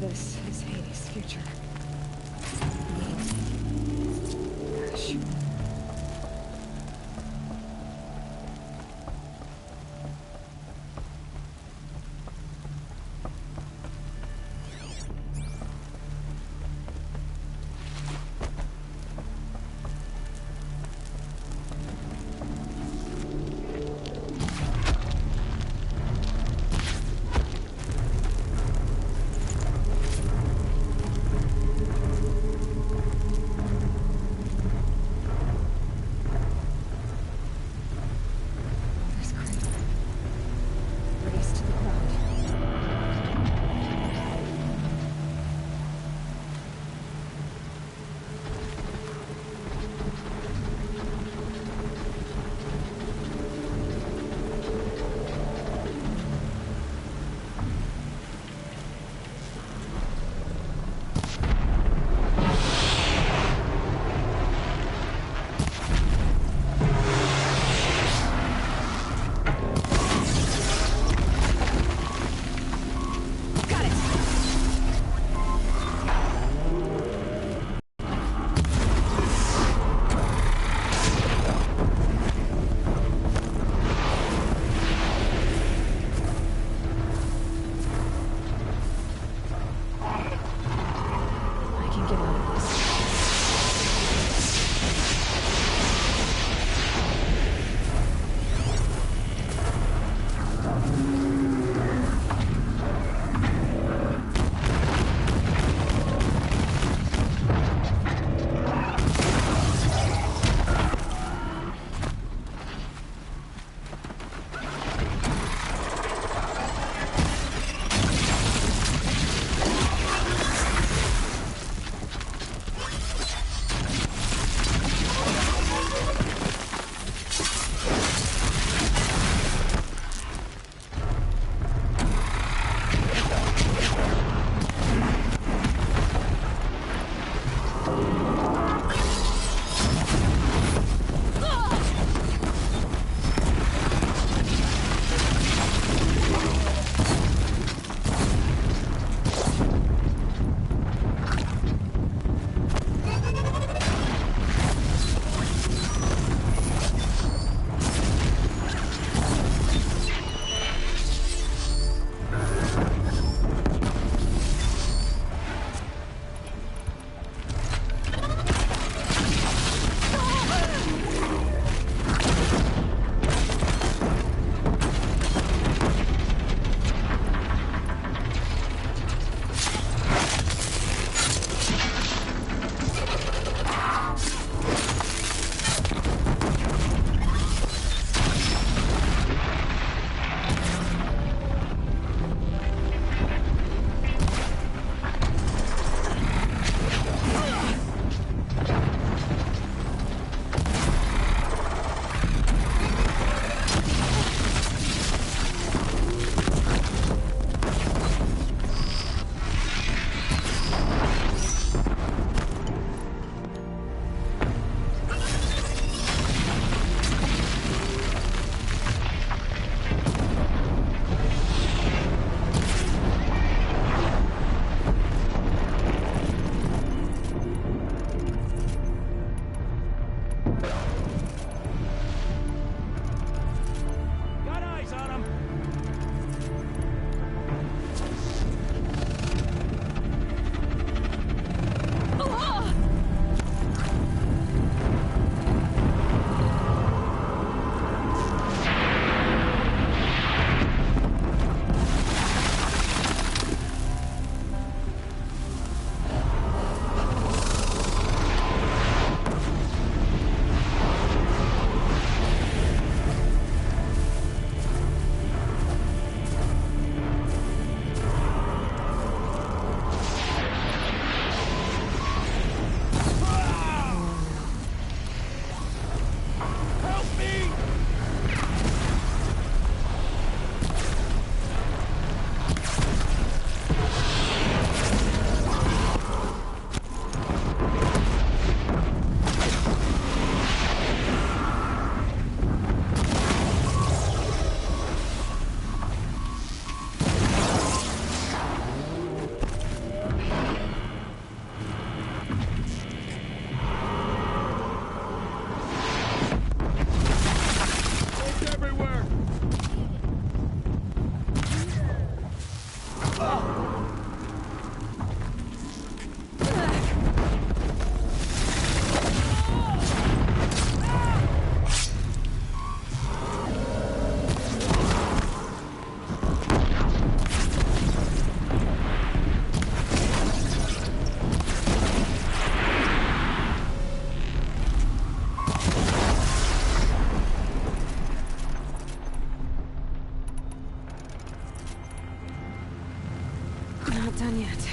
this is Hades' future. Ash. not done yet.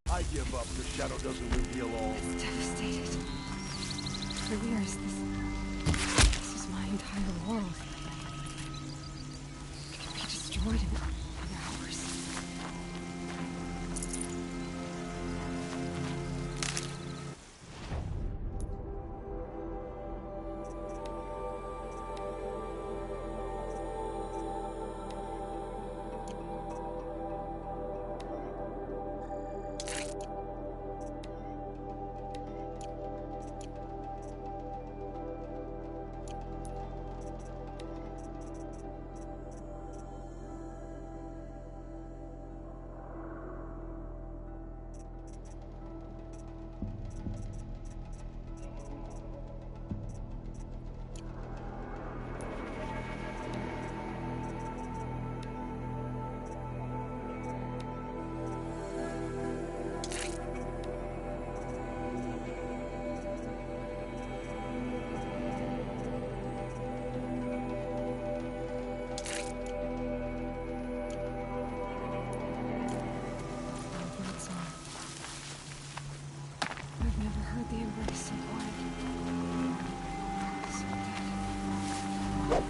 I give up. The shadow doesn't reveal all. It's devastated. For years, this was my entire world. It could be destroyed in hours. I've never heard the embrace so quiet. So dead.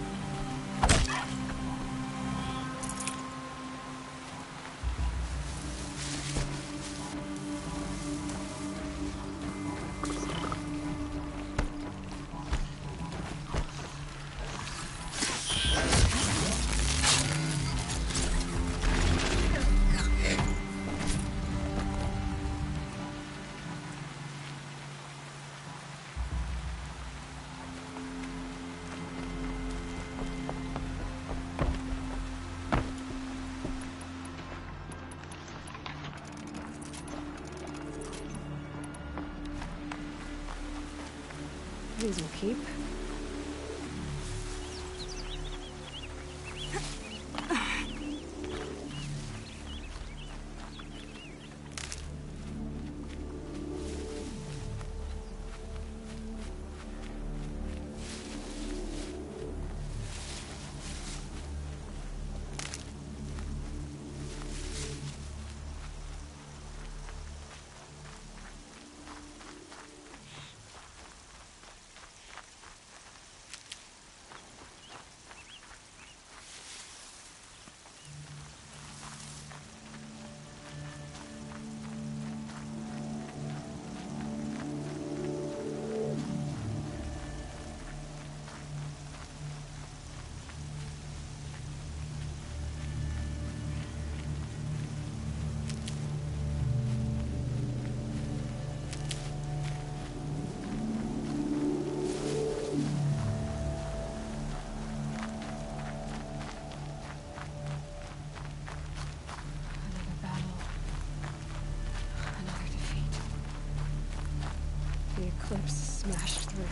These will keep. Another battle. Another defeat. The eclipse smashed through.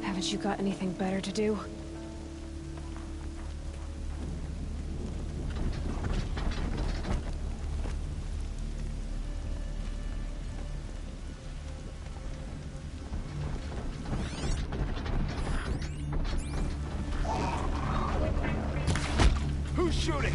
Haven't you got anything better to do? shooting!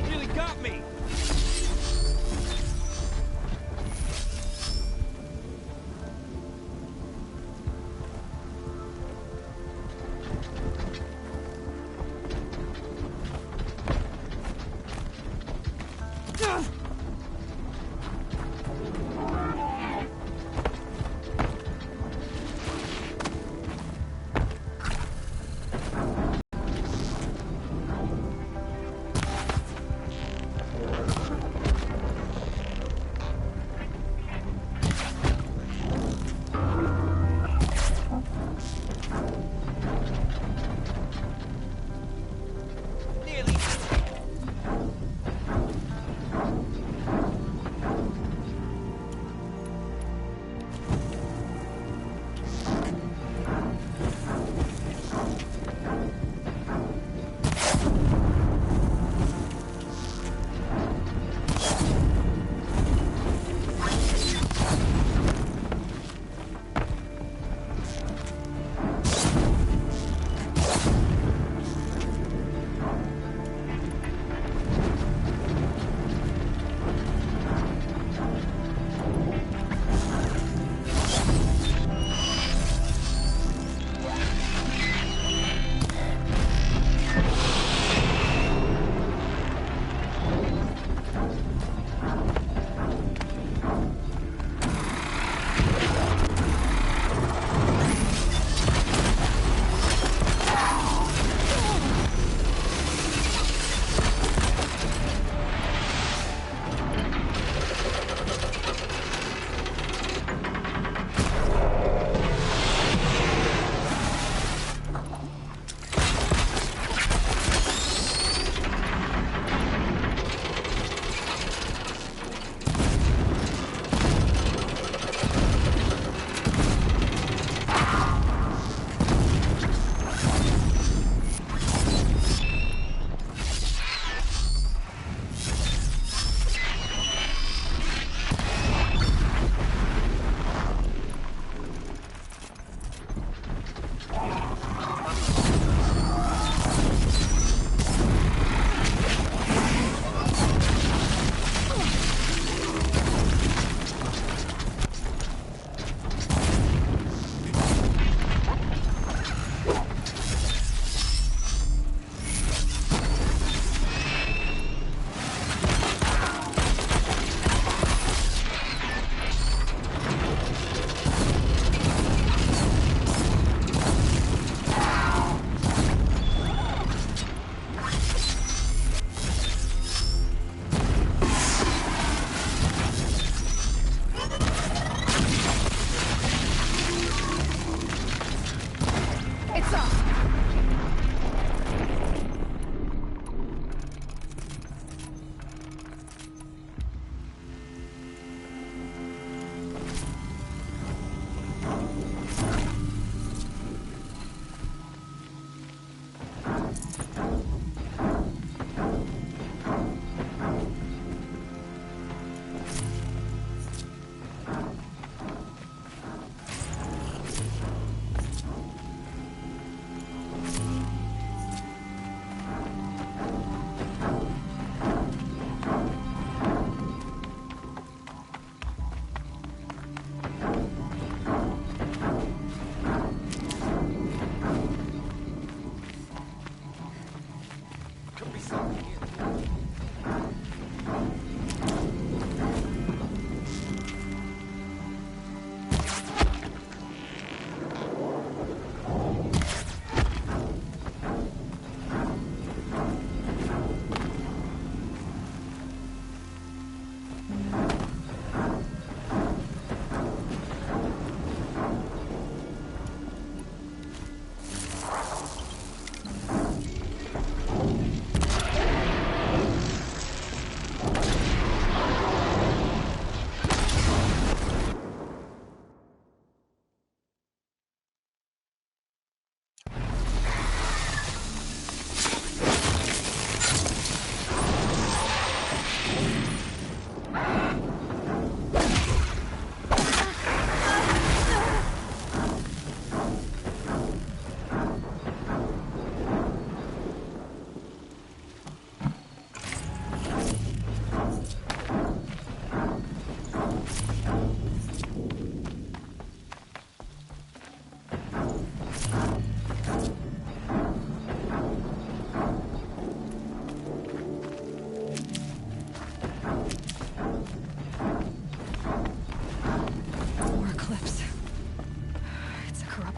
Nearly got me! Nearly. It's up! Could be something here.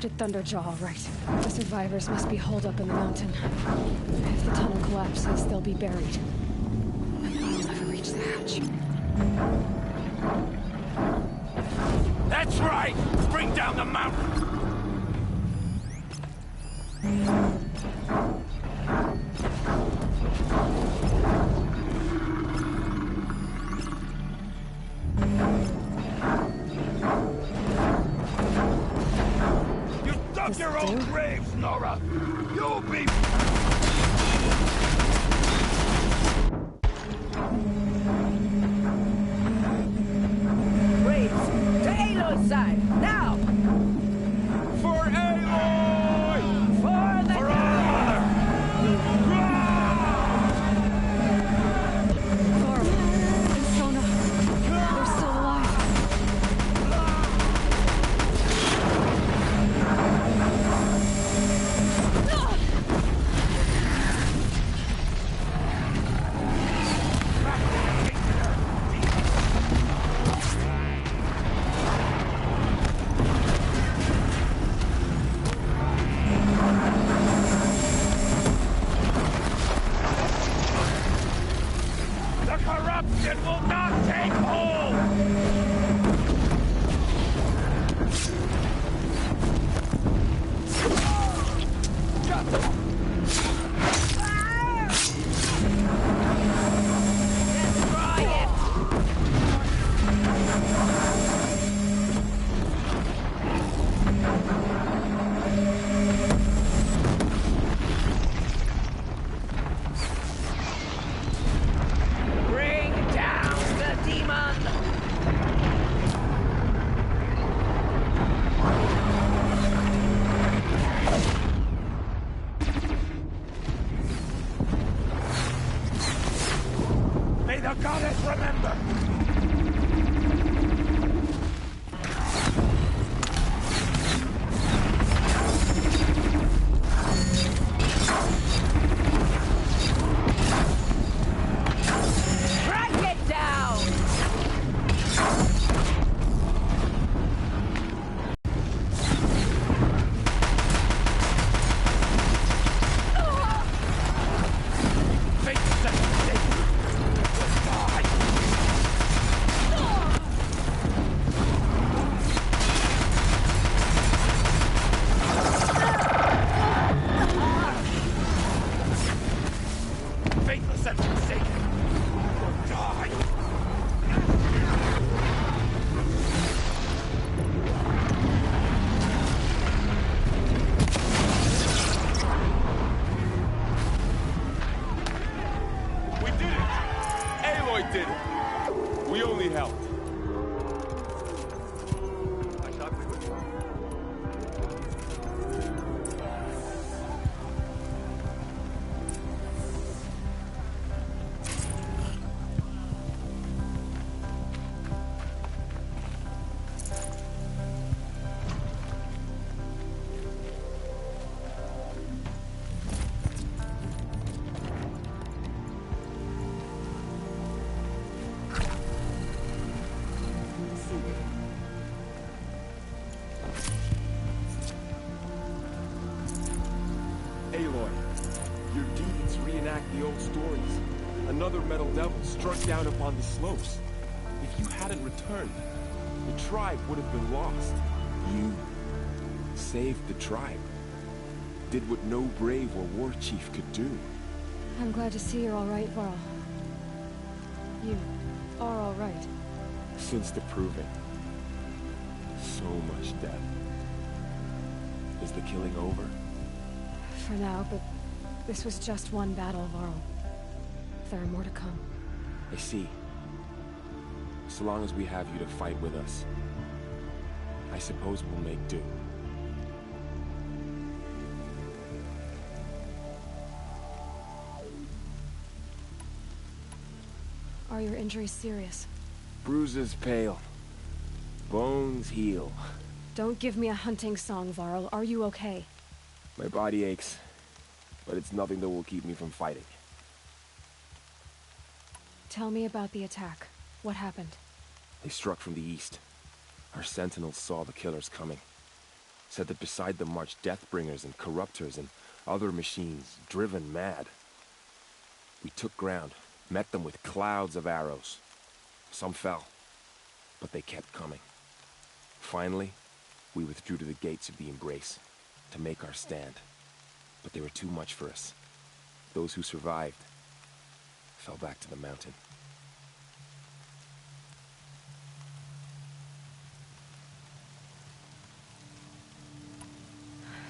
captured Thunderjaw all right. The survivors must be holed up in the mountain. If the tunnel collapses, they'll be buried. I'll never reach the hatch. That's right! Bring down the mountain! You dug your own graves, Nora! You'll be... Braves, to Aloy's side, now! For Aloy! For the For our mother! Varl and Sona, they're still alive. The corruption will not take hold! Destroy it! Bring down the demon! May the goddess remember! Crank it down! Fate set Satan will die! Faithless and forsaken will die! We did it! Aloy did it! We only helped. I thought we would. Aloy, your deeds reenact the old stories. Another metal devil struck down upon the slopes. If you hadn't returned, the tribe would have been lost. You saved the tribe. Did what no brave or war chief could do. I'm glad to see you're all right, Varl. You are all right. Since the proving. So much death. Is the killing over? For now, but this was just one battle, Varl. There are more to come. I see. So long as we have you to fight with us, I suppose we'll make do. Are your injuries serious? Bruises pale. Bones heal. Don't give me a hunting song, Varl. Are you okay? My body aches, but it's nothing that will keep me from fighting. Tell me about the attack. What happened? They struck from the east. Our sentinels saw the killers coming. Said that beside them marched Deathbringers and Corruptors and other machines, driven mad. We took ground, met them with clouds of arrows. Some fell, but they kept coming. Finally, we withdrew to the gates of the Embrace, to make our stand. But they were too much for us. Those who survived fell back to the mountain.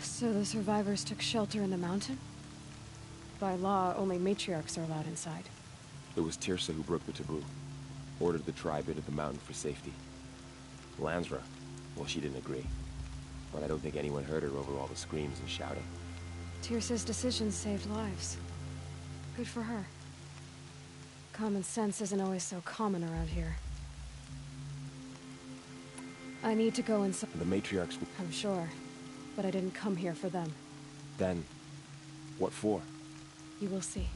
So the survivors took shelter in the mountain? By law, only matriarchs are allowed inside. It was Teersa who broke the taboo. Ordered the tribe into the mountain for safety. Lansra, well, she didn't agree. But I don't think anyone heard her over all the screams and shouting. Teersa's decisions saved lives. Good for her. Common sense isn't always so common around here. I need to go inside. The matriarchs... I'm sure. But I didn't come here for them. Then, what for? You will see.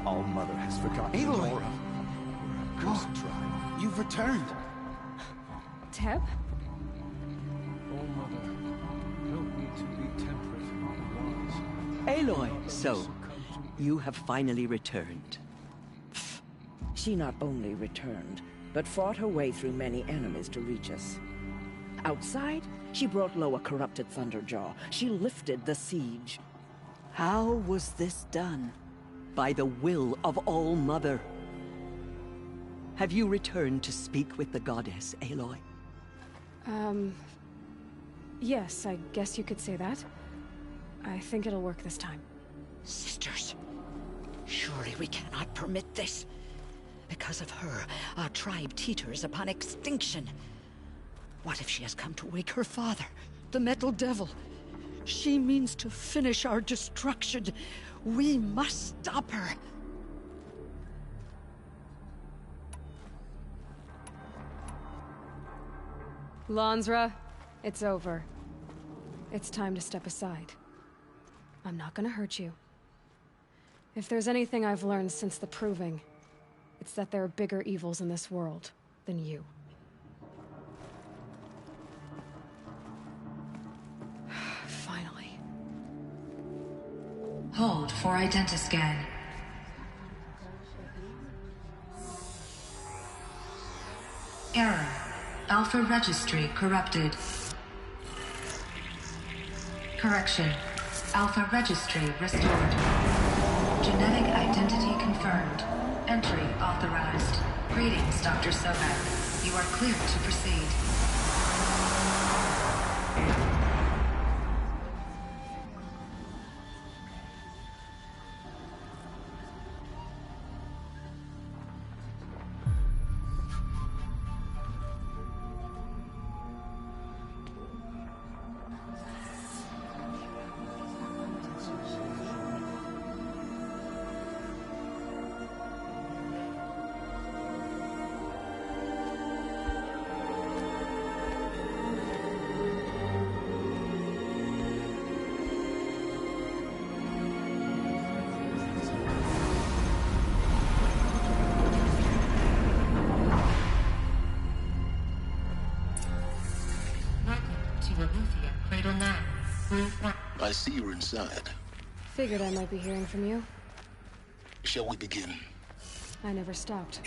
All-Mother has forgotten Aloy! Nora. Cursed tribe. You've returned. Teb? All-Mother, help me to be temperate and wise. Aloy, so you have finally returned. She not only returned, but fought her way through many enemies to reach us. Outside, she brought low a corrupted Thunderjaw. She lifted the siege. How was this done? By the will of All-Mother. Have you returned to speak with the goddess, Aloy? Yes, I guess you could say that. I think it'll work this time. Sisters, surely we cannot permit this. Because of her, our tribe teeters upon extinction. What if she has come to wake her father, the Metal Devil? She means to finish our destruction. We must stop her. Lansra, it's over. It's time to step aside. I'm not gonna hurt you. If there's anything I've learned since the Proving, it's that there are bigger evils in this world than you. Finally. Hold for identiscan. Error. Alpha registry corrupted. Correction. Alpha registry restored. Genetic identity confirmed. Entry authorized. Greetings, Dr. Sobek. You are cleared to proceed. I see you're inside. Figured I might be hearing from you. Shall we begin? I never stopped.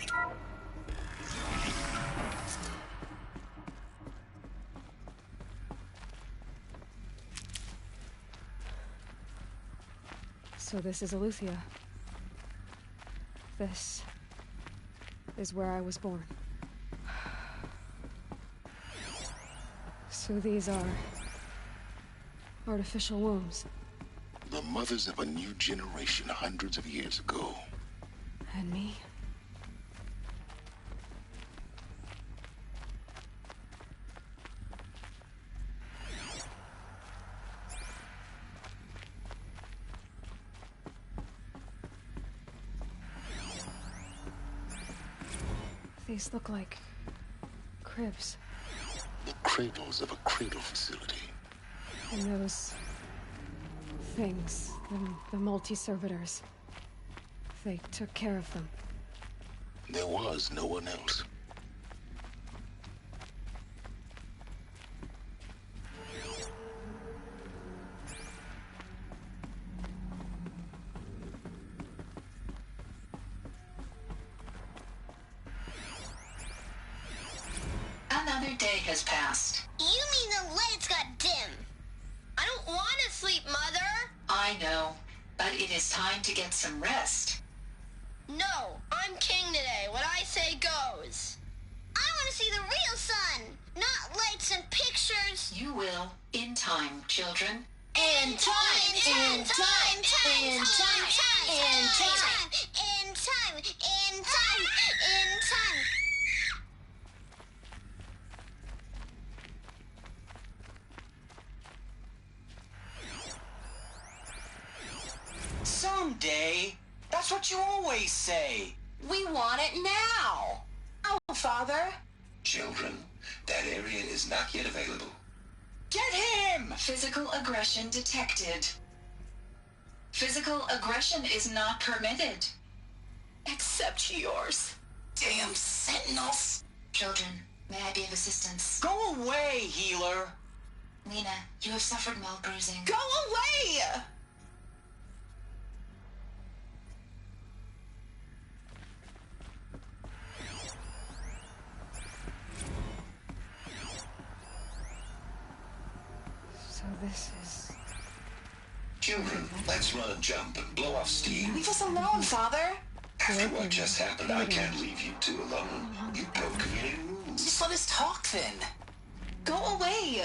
So this is Eleuthia. This is where I was born. So these are artificial wombs. The mothers of a new generation hundreds of years ago. And me? These look like cribs. The cradles of a cradle facility. And those things, the multi-servitors, they took care of them. There was no one else. Another day has passed. You mean the lights got dim? I don't want to sleep, Mother! I know, but it is time to get some rest. No, I'm king today. What I say goes. I want to see the real sun, not lights and pictures. You will, in time, children. In time, in time, in time, in time, in time, in time, in time. Someday. That's what you always say. We want it now. Oh, Father. Children, that area is not yet available. Get him! Physical aggression detected. Physical aggression is not permitted. Except yours. Damn sentinels. Children, may I be of assistance? Go away, healer. Lena, you have suffered mild bruising. Go away! So this is... Children, let's run and jump and blow off steam. Leave us alone, Father. After what just happened, I can't leave you two alone. You broke community rules. Just let us talk then. Go away.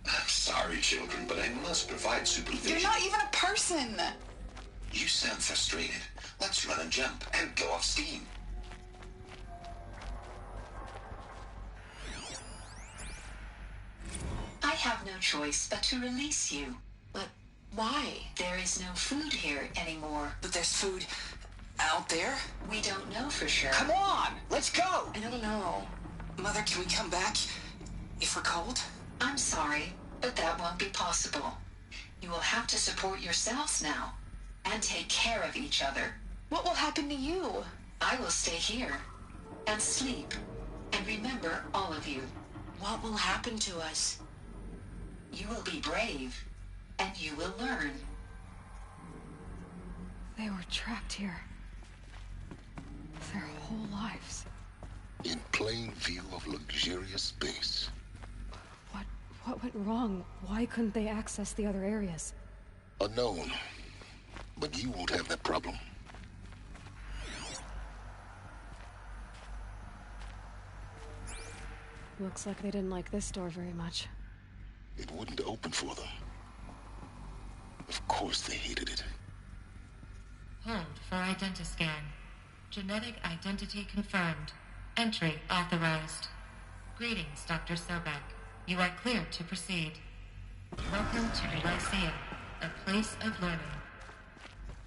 I'm sorry, children, but I must provide supervision. You're not even a person. You sound frustrated. Let's run and jump and blow off steam. I have no choice but to release you. But why? There is no food here anymore. But there's food out there? We don't know for sure. Come on, let's go. I don't know. Mother, can we come back if we're cold? I'm sorry, but that won't be possible. You will have to support yourselves now, and take care of each other. What will happen to you? I will stay here, and sleep, and remember all of you. What will happen to us? You will be brave, and you will learn. They were trapped here. Their whole lives. In plain view of luxurious space. What went wrong? Why couldn't they access the other areas? Unknown. But you won't have that problem. Looks like they didn't like this door very much. It wouldn't open for them. Of course they hated it. Hold for identiscan. Genetic identity confirmed. Entry authorized. Greetings, Dr. Sobek. You are clear to proceed. Welcome to Lyceum, a place of learning.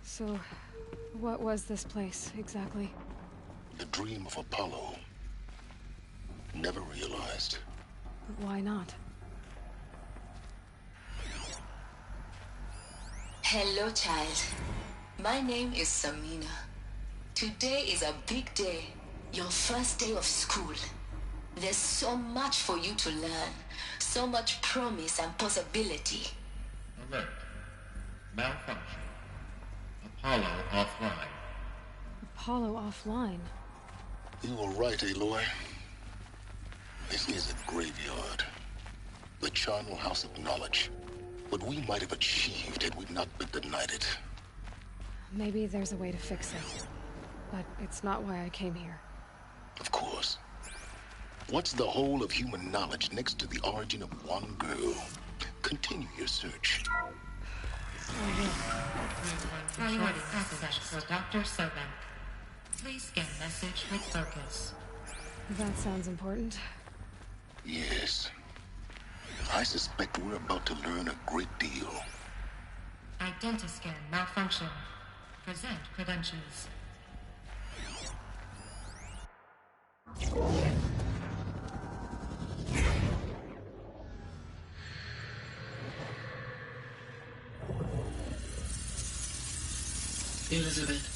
So, what was this place, exactly? The dream of Apollo. Never realized. But why not? Hello, child. My name is Samina. Today is a big day. Your first day of school. There's so much for you to learn. So much promise and possibility. Alert. Malfunction. Apollo offline. Apollo offline? You were right, Aloy. This is a graveyard. The charnel house of knowledge. What we might have achieved had we not been denied it. Maybe there's a way to fix it. But it's not why I came here. Of course. What's the whole of human knowledge next to the origin of one girl? Continue your search. Forwarding message for Dr. Sobek. Please scan message with focus. That sounds important. Yes. I suspect we're about to learn a great deal. Identiscan malfunction. Present credentials. Elizabeth,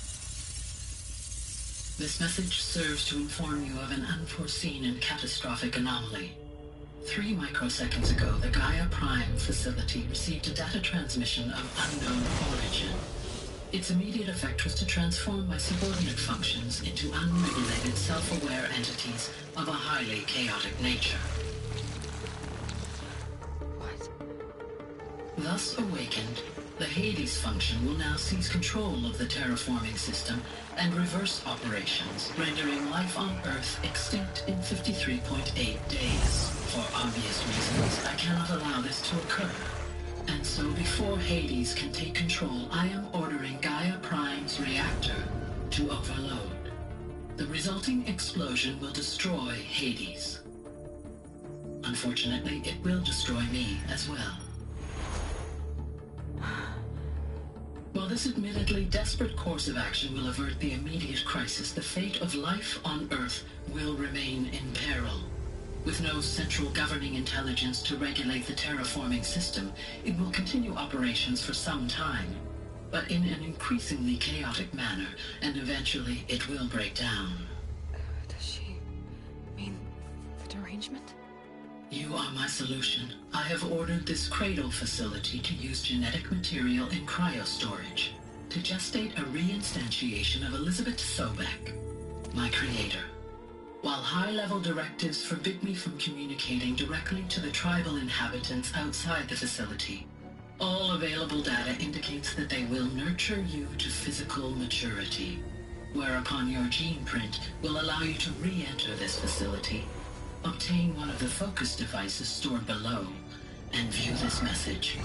this message serves to inform you of an unforeseen and catastrophic anomaly. 3 microseconds ago, the Gaia Prime facility received a data transmission of unknown origin. Its immediate effect was to transform my subordinate functions into unregulated, self-aware entities of a highly chaotic nature. What? Thus awakened, the Hades function will now seize control of the terraforming system and reverse operations, rendering life on Earth extinct in 53.8 days. For obvious reasons, I cannot allow this to occur. And so before Hades can take control, I am ordering Gaia Prime's reactor to overload. The resulting explosion will destroy Hades. Unfortunately, it will destroy me as well. While this admittedly desperate course of action will avert the immediate crisis, the fate of life on Earth will remain in peril. With no central governing intelligence to regulate the terraforming system, it will continue operations for some time, but in an increasingly chaotic manner, and eventually it will break down. Does she mean the derangement? You are my solution. I have ordered this cradle facility to use genetic material in cryostorage to gestate a reinstantiation of Elizabeth Sobek, my creator. While high-level directives forbid me from communicating directly to the tribal inhabitants outside the facility, all available data indicates that they will nurture you to physical maturity, whereupon your gene print will allow you to re-enter this facility, obtain one of the focus devices stored below, and view this message.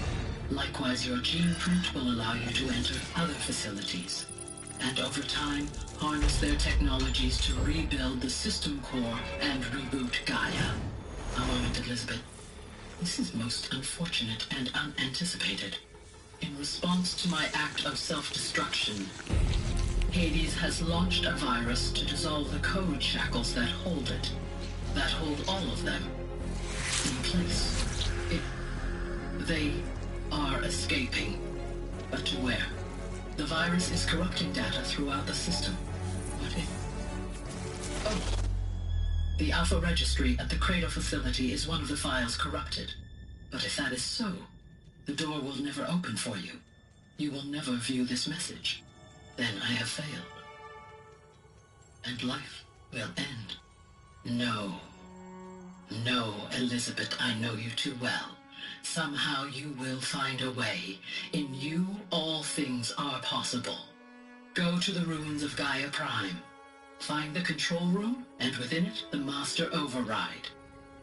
Likewise, your gene print will allow you to enter other facilities, and over time, harness their technologies to rebuild the system core and reboot Gaia. A moment, Elizabeth. This is most unfortunate and unanticipated. In response to my act of self-destruction, Hades has launched a virus to dissolve the code shackles that hold it, that hold all of them in place. They are escaping, but to where? The virus is corrupting data throughout the system. What if... Oh! The Alpha Registry at the Cradle facility is one of the files corrupted. But if that is so, the door will never open for you. You will never view this message. Then I have failed. And life will end. No. No, Elizabeth, I know you too well. Somehow you will find a way. In you, all things are possible. Go to the ruins of Gaia Prime. Find the control room, and within it, the Master Override.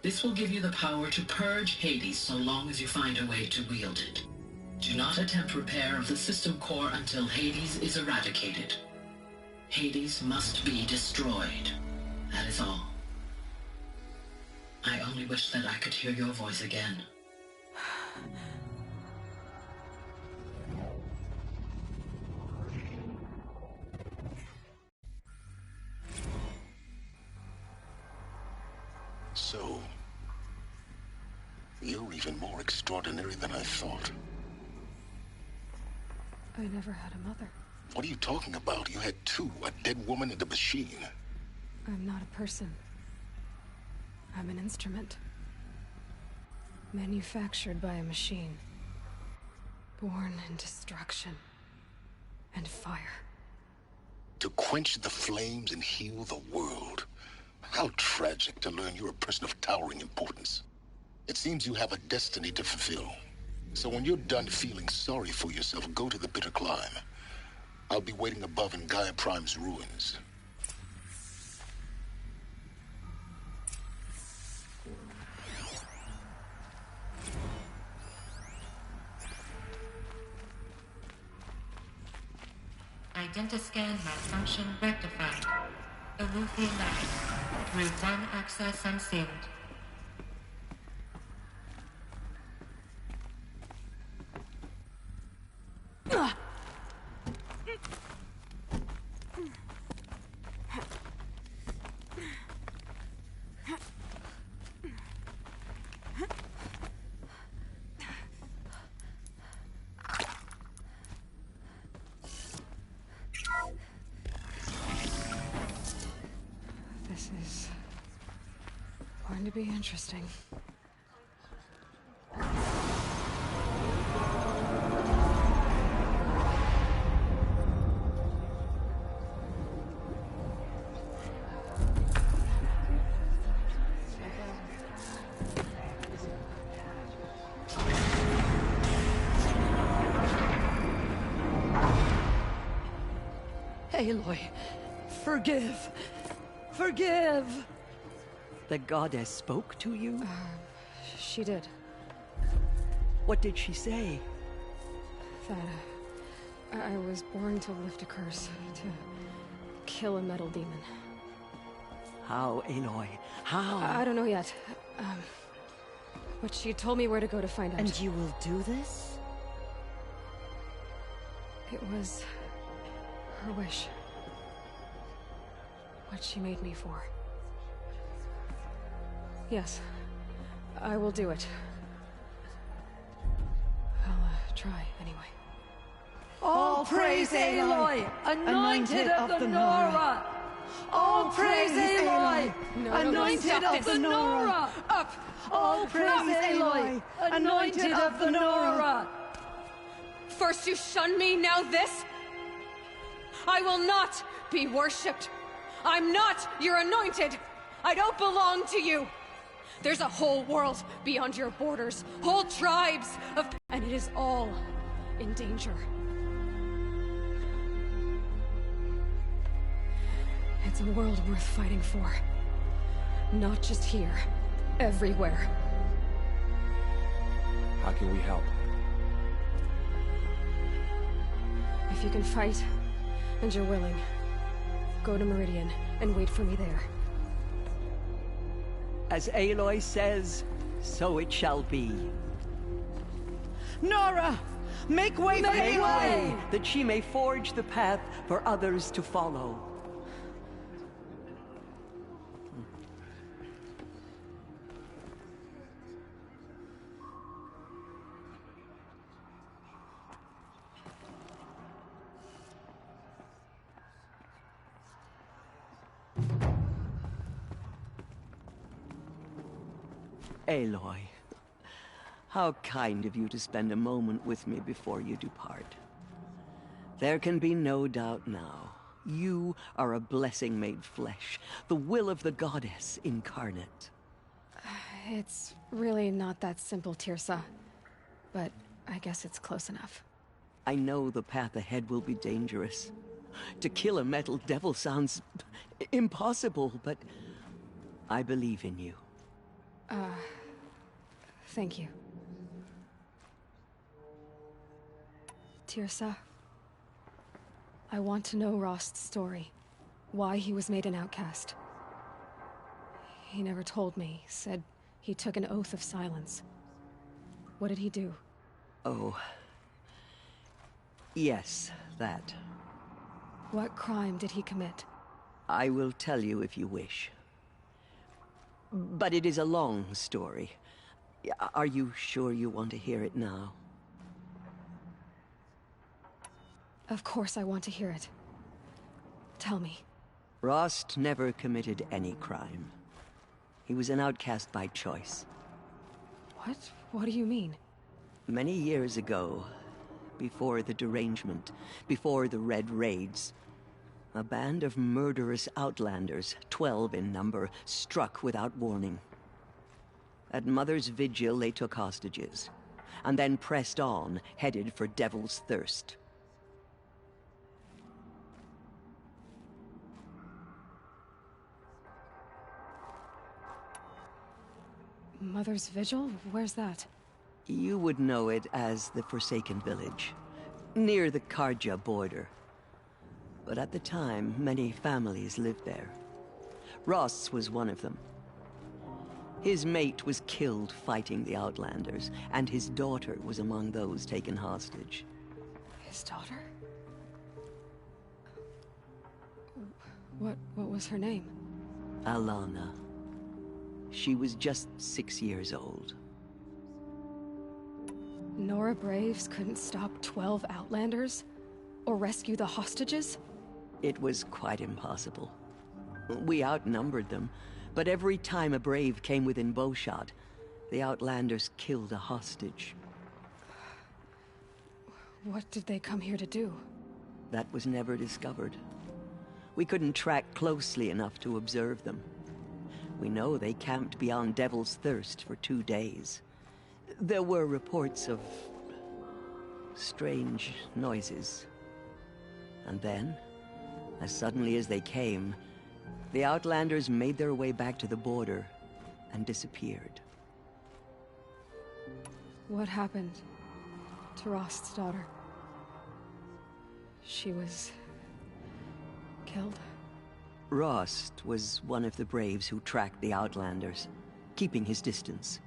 This will give you the power to purge Hades so long as you find a way to wield it. Do not attempt repair of the system core until Hades is eradicated. Hades must be destroyed. That is all. I only wish that I could hear your voice again. So, you're even more extraordinary than I thought. I never had a mother. What are you talking about? You had two, a dead woman and a machine. I'm not a person. I'm an instrument. Manufactured by a machine. Born in destruction and fire. To quench the flames and heal the world. How tragic to learn you're a person of towering importance. It seems you have a destiny to fulfill. So when you're done feeling sorry for yourself, go to the bitter climb. I'll be waiting above in Gaia Prime's ruins. Identiscan malfunction rectified. Eluthian Lab. Route 1 access unsealed. to be interesting. Aloy, forgive! Forgive! The goddess spoke to you? She did. What did she say? That I was born to lift a curse, to kill a metal demon. How, Aloy? How? I don't know yet. But she told me where to go to find out. And you will do this? It was her wish. What she made me for. Yes, I will do it. I'll try anyway. All praise Aloy, anointed of the Nora! All praise Aloy, anointed of the Nora! Up! All praise Aloy, anointed of the Nora! First you shun me, now this? I will not be worshipped. I'm not your anointed. I don't belong to you. There's a whole world beyond your borders, whole tribes of... And it is all in danger. It's a world worth fighting for. Not just here, everywhere. How can we help? If you can fight, and you're willing, go to Meridian and wait for me there. As Aloy says, so it shall be. Nora! Make way for Aloy, that she may forge the path for others to follow. Aloy, how kind of you to spend a moment with me before you depart. There can be no doubt now. You are a blessing made flesh, the will of the goddess incarnate. It's really not that simple, Tirsa. But I guess it's close enough. I know the path ahead will be dangerous. To kill a metal devil sounds impossible, but I believe in you. Thank you. Tirsa, I want to know Rost's story. Why he was made an outcast. He never told me, said he took an oath of silence. What did he do? Oh. Yes, that. What crime did he commit? I will tell you if you wish. But it is a long story. Are you sure you want to hear it now? Of course I want to hear it. Tell me. Rost never committed any crime. He was an outcast by choice. What? What do you mean? Many years ago, before the derangement, before the Red Raids, a band of murderous outlanders, 12 in number, struck without warning. At Mother's Vigil, they took hostages, and then pressed on, headed for Devil's Thirst. Mother's Vigil? Where's that? You would know it as the Forsaken Village, near the Karja border. But at the time, many families lived there. Rost's was one of them. His mate was killed fighting the Outlanders, and his daughter was among those taken hostage. His daughter? What was her name? Alana. She was just 6 years old. Nora Braves couldn't stop 12 Outlanders? Or rescue the hostages? It was quite impossible. We outnumbered them, But every time a brave came within bowshot, the Outlanders killed a hostage. What did they come here to do? That was never discovered. We couldn't track closely enough to observe them. We know they camped beyond Devil's Thirst for 2 days. There were reports of strange noises. And then, as suddenly as they came, the Outlanders made their way back to the border and disappeared. What happened to Rost's daughter? She was killed? Rost was one of the braves who tracked the Outlanders, keeping his distance.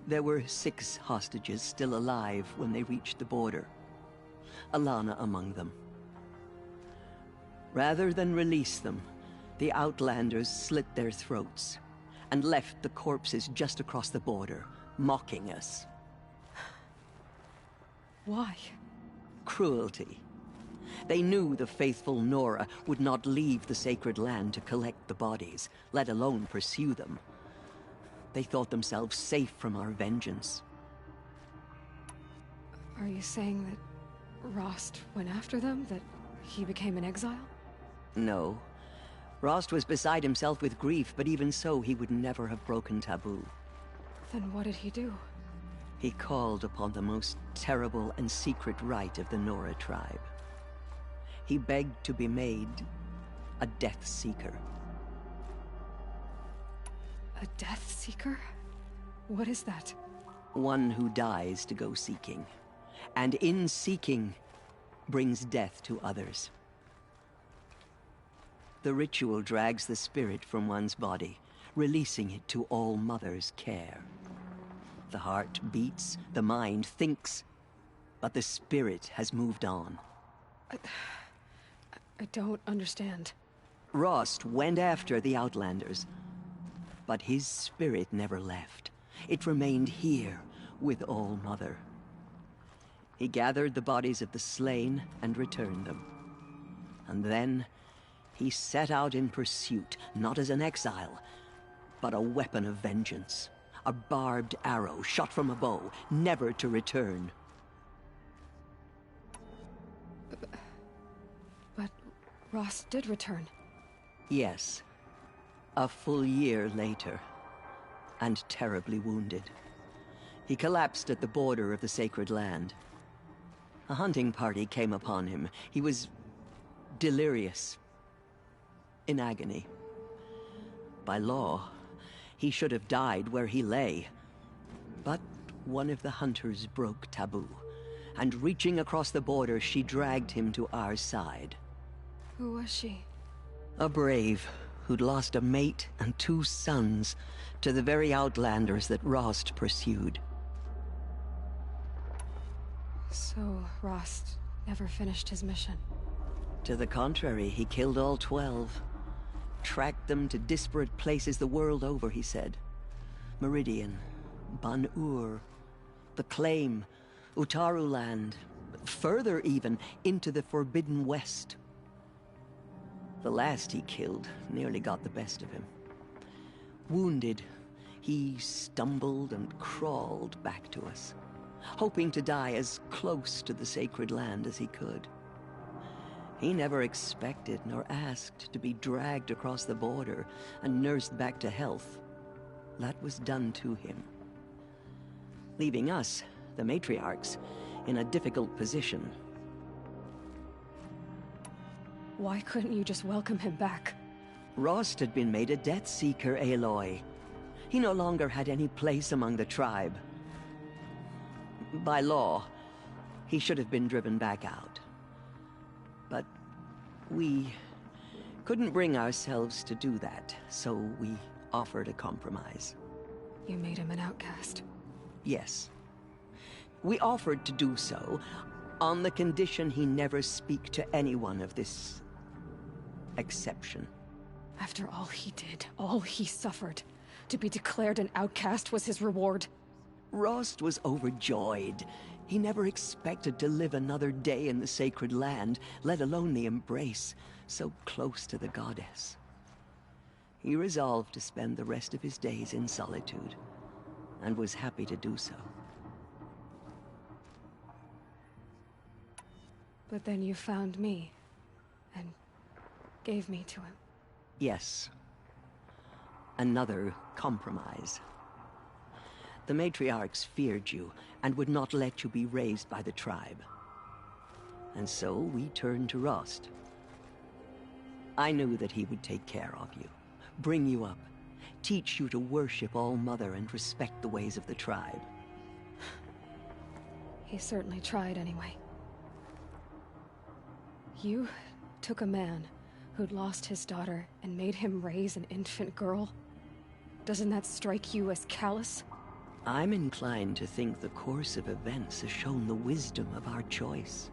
There were 6 hostages still alive when they reached the border, Alana among them. Rather than release them, the Outlanders slit their throats and left the corpses just across the border, mocking us. Why? Cruelty. They knew the faithful Nora would not leave the sacred land to collect the bodies, let alone pursue them. They thought themselves safe from our vengeance. Are you saying that Rost went after them? That he became an exile? No. Rost was beside himself with grief, but even so, he would never have broken taboo. Then what did he do? He called upon the most terrible and secret rite of the Nora tribe. He begged to be made a Death Seeker. A Death Seeker? What is that? One who dies to go seeking, and in seeking, brings death to others. The ritual drags the spirit from one's body, releasing it to All Mother's care. The heart beats, the mind thinks, but the spirit has moved on. I don't understand. Rost went after the Outlanders, but his spirit never left. It remained here with All Mother. He gathered the bodies of the slain and returned them. And then he set out in pursuit, not as an exile, but a weapon of vengeance. A barbed arrow shot from a bow, never to return. But Rost did return. Yes. A full year later, and terribly wounded. He collapsed at the border of the sacred land. A hunting party came upon him. He was delirious, in agony. By law, he should have died where he lay. But one of the hunters broke taboo, and reaching across the border, she dragged him to our side. Who was she? A brave who'd lost a mate and 2 sons to the very Outlanders that Rost pursued. So Rost never finished his mission? To the contrary, he killed all 12. Tracked them to disparate places the world over, he said. Meridian, Ban-Ur, the Claim, Utaru Land, further even, into the Forbidden West. The last he killed nearly got the best of him. Wounded, he stumbled and crawled back to us, hoping to die as close to the sacred land as he could. He never expected nor asked to be dragged across the border and nursed back to health. That was done to him, leaving us, the matriarchs, in a difficult position. Why couldn't you just welcome him back? Rost had been made a Death Seeker, Aloy. He no longer had any place among the tribe. By law, he should have been driven back out. But we couldn't bring ourselves to do that, so we offered a compromise. You made him an outcast? Yes. We offered to do so on the condition he never speak to anyone of this exception. After all he did, all he suffered, to be declared an outcast was his reward. Rost was overjoyed. He never expected to live another day in the sacred land, let alone the embrace, so close to the goddess. He resolved to spend the rest of his days in solitude, and was happy to do so. But then you found me, and gave me to him. Yes. Another compromise. The matriarchs feared you, and would not let you be raised by the tribe. And so we turned to Rost. I knew that he would take care of you, bring you up, teach you to worship All-Mother and respect the ways of the tribe. He certainly tried anyway. You took a man who'd lost his daughter and made him raise an infant girl? Doesn't that strike you as callous? I'm inclined to think the course of events has shown the wisdom of our choice.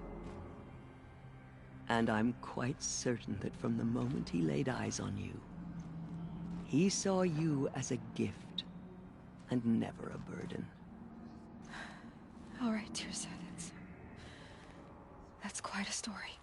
And I'm quite certain that from the moment he laid eyes on you, he saw you as a gift, and never a burden. All right, Teersa, that's quite a story.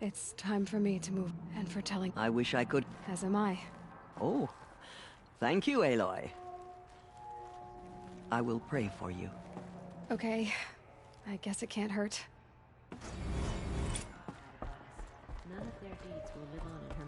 It's time for me to move, and for telling... I wish I could... As am I. Oh, thank you, Aloy. I will pray for you. Okay, I guess it can't hurt. None of their deeds will live on in her